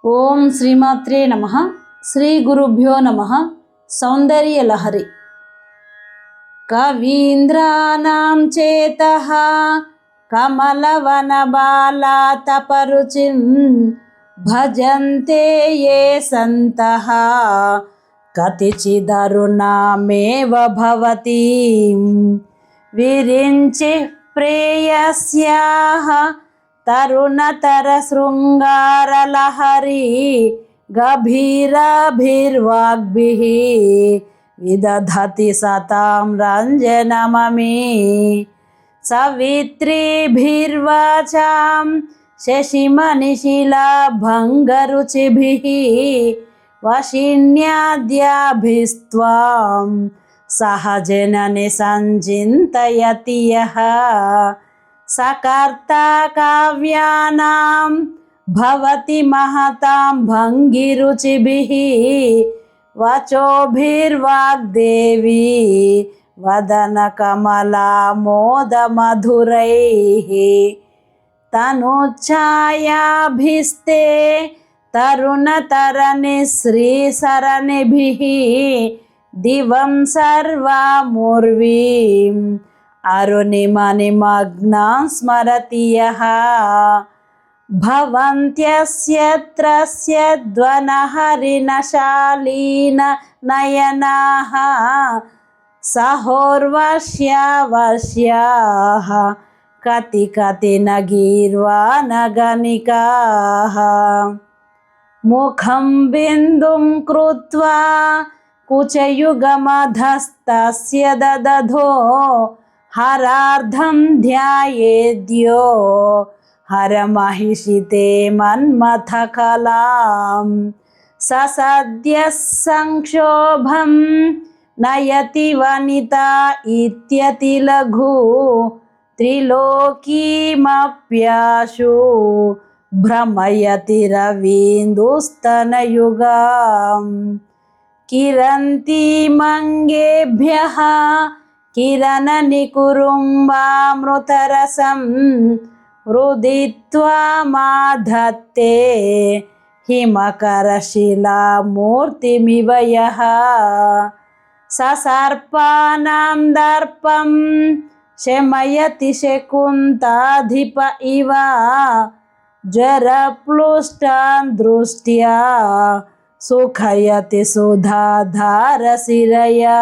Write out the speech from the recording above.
ఓం శ్రీమాత్రే నమః. శ్రీ గురుభ్యో నమః. సౌందర్య లహరి. కవీంద్రాణం చేతః కమలవనబాలాతపరుచిం భజంతే ఏ సంతః కతిచిదరుణామేవ భవతి విరించి ప్రేయస్యాః తరుణతర శృంగారలహరి గభీరభిర్వాగ్భిః విదధతి సతాం రంజనమమి సవిత్రీభిర్వాచాం శశిమణిశిలాభంగరుచిభిః వశిన్యాద్యాభిస్త్వాం సహజనని సంచింతయతి యః సకర్తా కావ్యానాం భవతి మహతాం భంగిరుచిభిః వచోభిర్వాగ్దేవీ వదన కమలామోదమధురైః తనుఛాయాభిస్తే తరుణతరణి శ్రీసరణిభిః దివం సర్వాముర్వీం అరుణిమనిమగ్నాం స్మరతి యః భవంత్యస్యత్రస్య ధ్వనహరిణశాలీన నయనాః సహోర్వశ్యావశ్యాః కతి కతి న గీర్వాణగణికాః ముఖం బిందుం కృత్వా కుచయుగమధస్తస్య దదధో హరార్ధం ధ్యాయేద్యో హరమహిషితే మన్మథకలాం ససద్యః సంక్షోభం నయతి వనితా ఇత్యతి లఘు త్రిలోకీమప్యాశు భ్రమయతి రవీందుస్తనయుగాం కిరంతీమంగేభ్యః కిరణనికురుంబామృతరసం హృదిత్వా మాధత్తే హిమకరశిలామూర్తిమివ యః ససర్పానాం దర్పం శమయతి శకుంతాధిప ఇవ జ్వరప్లుష్టాన్ దృష్ట్యా సుఖయతి సుధాధారశిరయా.